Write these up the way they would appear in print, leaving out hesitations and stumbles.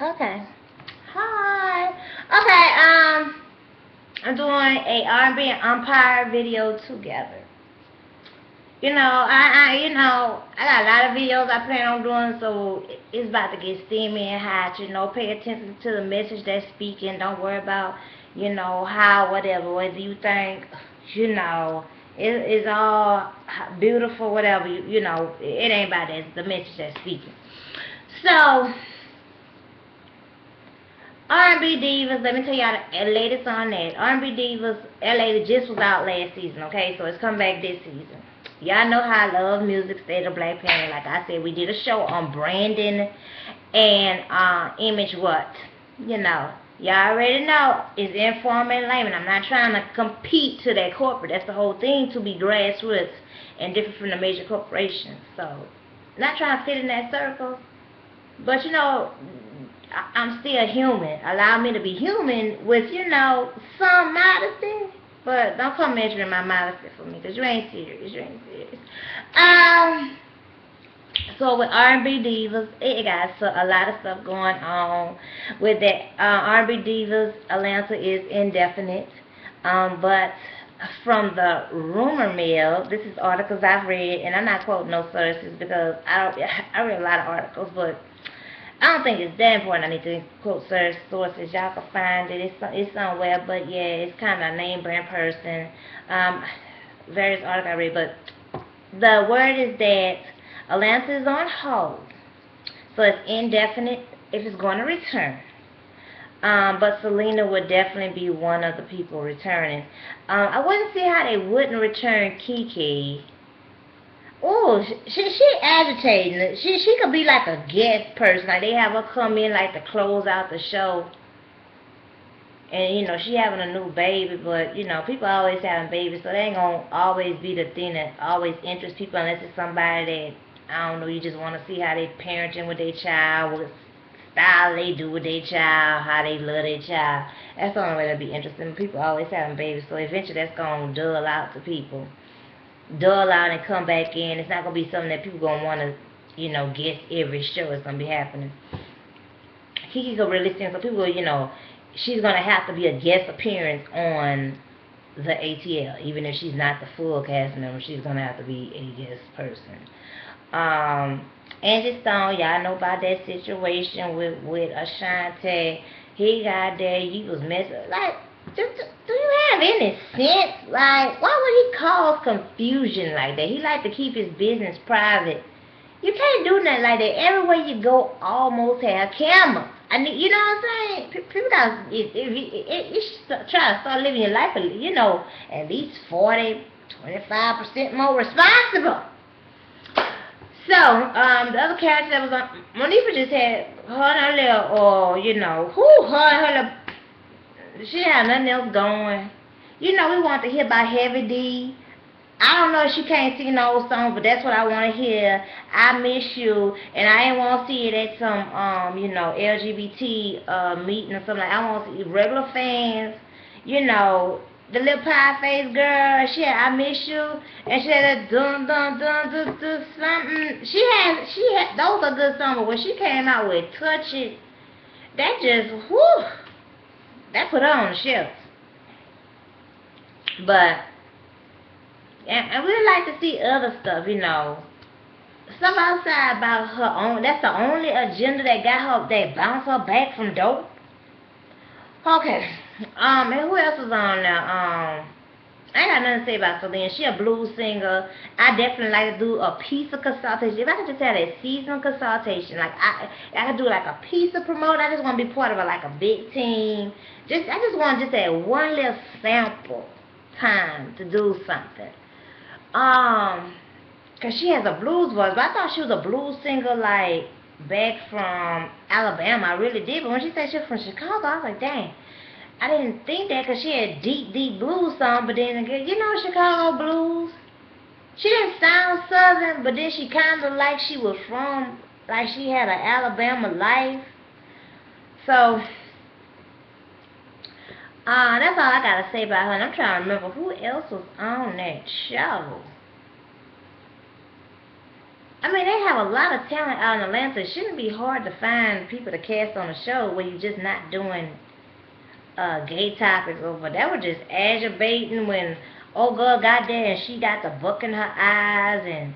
Okay. Hi. Okay. I'm doing a R&B and Empire video together. I got a lot of videos I plan on doing, so it's about to get steamy and hot. Pay attention to the message that's speaking. Don't worry about, how, whatever. Whether you think, you know, it's all beautiful, whatever. It ain't about that. It's the message that's speaking. So, R&B Divas, let me tell y'all the latest on that. R&B Divas, LA just was out last season, okay? So it's come back this season. Y'all know how I love music, State of Black Planet. Like I said, we did a show on branding and image what? Y'all already know it's informal and lame, and I'm not trying to compete to that corporate. That's the whole thing, to be grassroots and different from the major corporations. So, not trying to fit in that circle. But I'm still human. Allow me to be human with, some modesty. But don't come measuring my modesty for me, because you ain't serious. You ain't serious. Um, so with R&B Divas, it got a lot of stuff going on with that. R&B Divas, Atlanta is indefinite. But from the rumor mill, this is articles I've read, and I'm not quoting no sources because I read a lot of articles, but I don't think it's that important. I need to quote certain sources. Y'all can find it. It's somewhere, but yeah, it's kind of a name brand person. Various articles I read, but the word is that Atlanta is on hold, so it's indefinite if it's going to return. But Selena would definitely be one of the people returning. I wouldn't see how they wouldn't return Kiki. Oh, she agitating. She could be like a guest person. Like they have her come in like to close out the show. And she having a new baby, but people always having babies, so they ain't gonna always be the thing that always interests people unless it's somebody that I don't know. You just want to see how they parenting with their child, what style they do with their child, how they love their child. That's the only way that'd be interesting. People always having babies, so eventually that's gonna dull out to people. Dull out and come back in. It's not gonna be something that people gonna want to, guess every show is gonna be happening. Kiki could really sing, so people, she's gonna have to be a guest appearance on the ATL, even if she's not the full cast member. She's gonna have to be a guest person. Angie Stone, y'all know about that situation with Ashante. He got there, he was messing like. Do you have any sense? Like, why would he cause confusion like that? He like to keep his business private. You can't do nothing like that. Everywhere you go, almost have cameras. I mean, you know what I'm saying? People got you should try to start living your life, at least 40, 25% more responsible. So, the other character that was on, Monifa just had her little, her little, she had nothing else going. We want to hear about Heavy D. I don't know if she can't sing no song, but that's what I want to hear. I miss you, and I ain't want to see it at some, LGBT meeting or something. Like I want to see regular fans. The little pie face girl. She had I miss you, and she had a dun dun dun dun dun something. She had those are good songs, but when she came out with Touch It, that just whew, that put her on the shelf. But and we like to see other stuff. Stuff outside about her own. That's the only agenda that got her, that bounced her back from dope. Okay. And who else was on there? I ain't got nothing to say about Celine. She a blues singer. I definitely like to do a piece of consultation. If I could just have a seasonal consultation, like I could do like a piece of promote. I just want to be part of a big team. I just want to just have one little sample time to do something. Cause she has a blues voice, but I thought she was a blues singer like back from Alabama. I really did, but when she said she was from Chicago, I was like, dang. I didn't think that because she had deep, deep blues song, but then again, Chicago blues. She didn't sound southern, but then she kind of like she was from, like she had an Alabama life. So, that's all I gotta say about her. And I'm trying to remember who else was on that show. I mean, they have a lot of talent out in Atlanta. It shouldn't be hard to find people to cast on a show where you're just not doing gay topics over. That was just aggravating when old girl got there and she got the book in her eyes and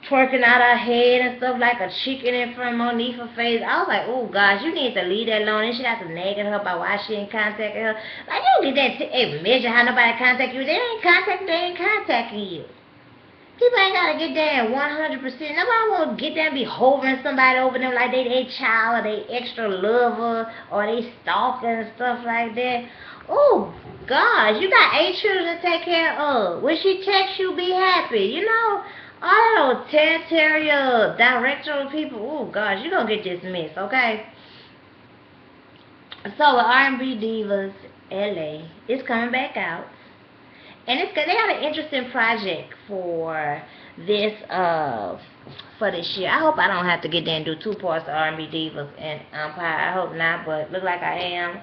twerking out her head and stuff like a chicken in front underneath her face. I was like, oh gosh, you need to leave that alone. And she got to nagging her about why she ain't contacting her. Like, you don't get that measure how nobody contact you. They ain't contacting you. People ain't gotta get there 100%. Nobody won't get there and be hovering somebody over them like they child or they extra lover or they stalker and stuff like that. Oh gosh, you got 8 children to take care of. When she texts you, be happy. You know, all those territorial directorial people. Oh gosh, you gonna get dismissed, okay? So with R&B Divas LA, it's coming back out. And they got an interesting project for this year. I hope I don't have to get there and do 2 parts of R&B Divas and Empire. I hope not, but look like I am.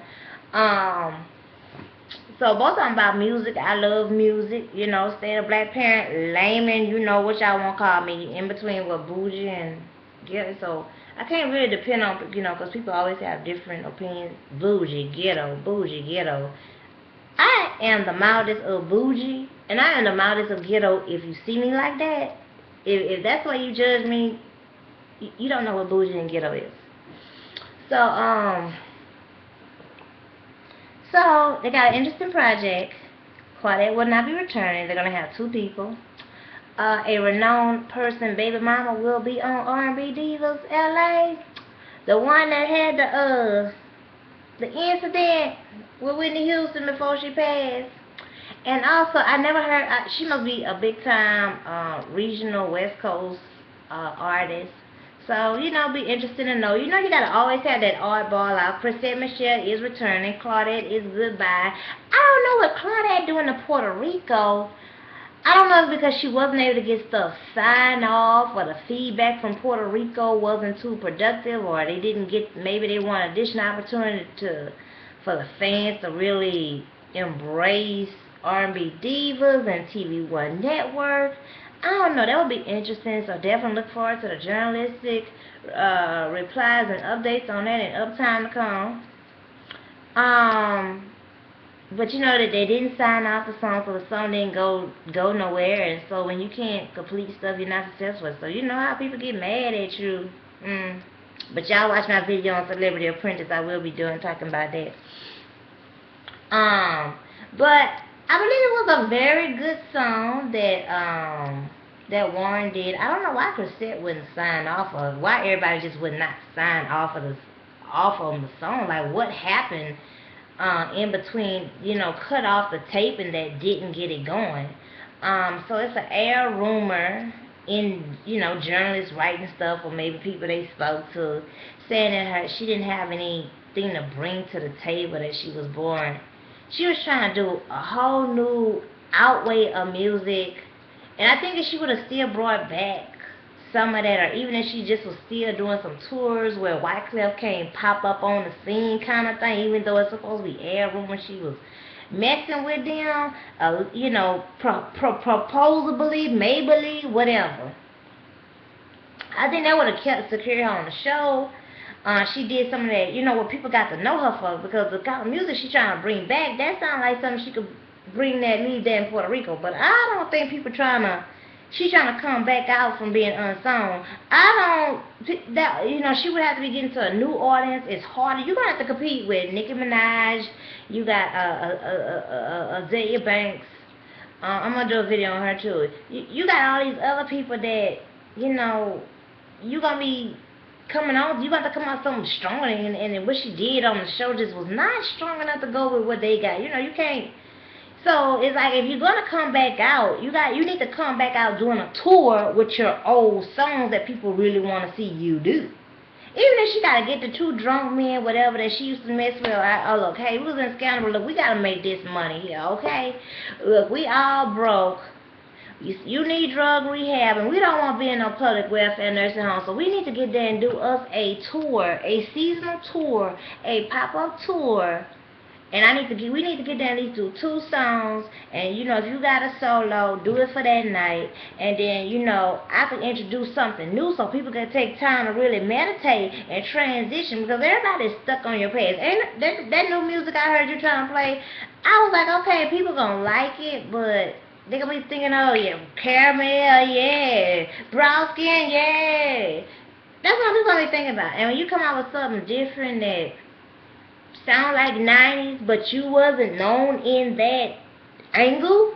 So both of them about music. I love music. You know, stay a black parent, layman. You know what y'all want to call me in between with bougie and ghetto. So I can't really depend on because people always have different opinions. Bougie, ghetto. I am the mildest of bougie, and I am the mildest of ghetto if you see me like that. If that's why you judge me, you don't know what bougie and ghetto is. So they got an interesting project. Claudette will not be returning. They're going to have 2 people. A renowned person, baby mama, will be on R&B Divas LA. The one that had the incident with Whitney Houston before she passed. And also, I never heard, she must be a big time regional West Coast artist. So, be interested to know. You gotta always have that oddball out. Chrisette Michelle is returning. Claudette is goodbye. I don't know what Claudette doing to Puerto Rico. I don't know if because she wasn't able to get stuff signed off, or the feedback from Puerto Rico wasn't too productive, or they didn't get, maybe they want additional opportunity for the fans to really embrace R&B Divas and TV One Network. I don't know, that would be interesting, so definitely look forward to the journalistic replies and updates on that in uptime to come. But you know that they didn't sign off the song, so the song didn't go nowhere, and so when you can't complete stuff, you're not successful. So you know how people get mad at you. But y'all watch my video on Celebrity Apprentice. I will be talking about that. But I believe it was a very good song that Warren did. I don't know why Chrisette wouldn't sign off of it. Why everybody just would not sign off of the song. Like, what happened in between, cut off the taping that didn't get it going. So it's an air rumor in, journalists writing stuff, or maybe people they spoke to, saying that she didn't have anything to bring to the table that she was born. She was trying to do a whole new outweigh of music, and I think if she would have still brought back some of that, or even if she just was still doing some tours where Wyclef came pop up on the scene kind of thing, even though it's supposed to be air rumor, she was messing with them, proposedly, maybe, whatever. I think that would have kept secured her on the show. She did some of that, what people got to know her for, because the kind of music she's trying to bring back, that sounds like something she could leave there in Puerto Rico. But I don't think she's trying to come back out from being unsung. She would have to be getting to a new audience. It's harder. You're going to have to compete with Nicki Minaj. You got Azalea Banks. I'm going to do a video on her too. You got all these other people that, you're going to be coming on. You got to come out something stronger. And what she did on the show just was not strong enough to go with what they got. You can't. So it's like, if you're gonna come back out, you need to come back out doing a tour with your old songs that people really want to see you do. Even if she gotta get the 2 drunk men, whatever that she used to mess with. Look, hey, we was in scandal. Look, we gotta make this money here, okay? Look, we all broke. You need drug rehab, and we don't want to be in no public welfare nursing home. So we need to get there and do us a tour, a seasonal tour, a pop-up tour. And we need to get down at least do 2 songs, and you know, if you got a solo, do it for that night, and then, you know, I can introduce something new so people can take time to really meditate and transition, because everybody's stuck on your past. And that new music I heard you trying to play, I was like, okay, people gonna like it, but they gonna be thinking, oh yeah, caramel, yeah, brown skin, yeah. That's what people gonna be thinking about. And when you come out with something different that sound like 90s, but you wasn't known in that angle,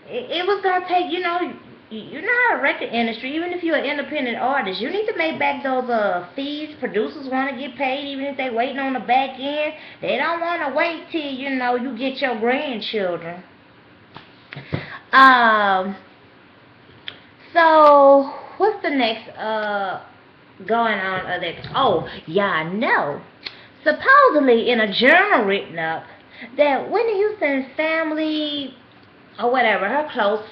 it was gonna take, you know, you're not a record industry. Even if you're an independent artist, you need to make back those fees. Producers want to get paid, even if they waiting on the back end. They don't want to wait till, you know, you get your grandchildren. So what's the next going on there? Oh, y'all know. Supposedly in a journal written up that Whitney Houston's family or whatever, her close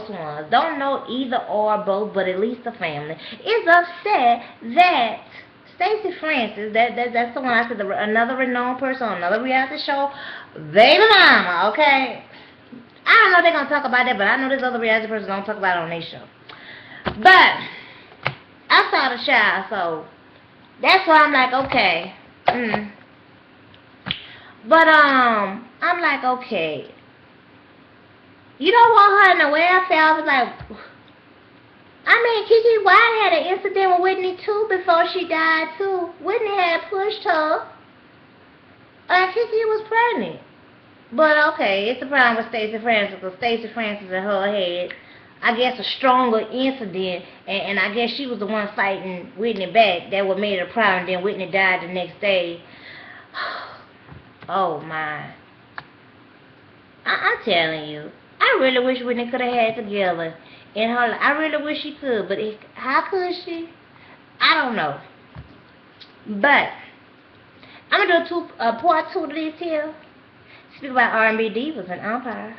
ones, don't know either or both, but at least the family, is upset that Stacey Francis, that's the one I said, another renowned person on another reality show, baby mama, okay? I don't know if they're going to talk about that, but I know this other reality person don't talk about it on their show. But I saw the child, so that's why I'm like, okay. But I'm like, okay. You don't want her in the welfare. I was like, I mean, Kiki White had an incident with Whitney too before she died too. Whitney had pushed her, and Kiki was pregnant. But okay, it's the problem with Stacey Francis, because Stacey Francis in her head, I guess, a stronger incident, and I guess she was the one fighting Whitney back. That what made it a problem. Then Whitney died the next day. Oh my! I'm telling you, I really wish Whitney could have had together in her life. I really wish she could, but how could she? I don't know. But I'm gonna do part 2 of this here. Speak about R&B divas and Empire.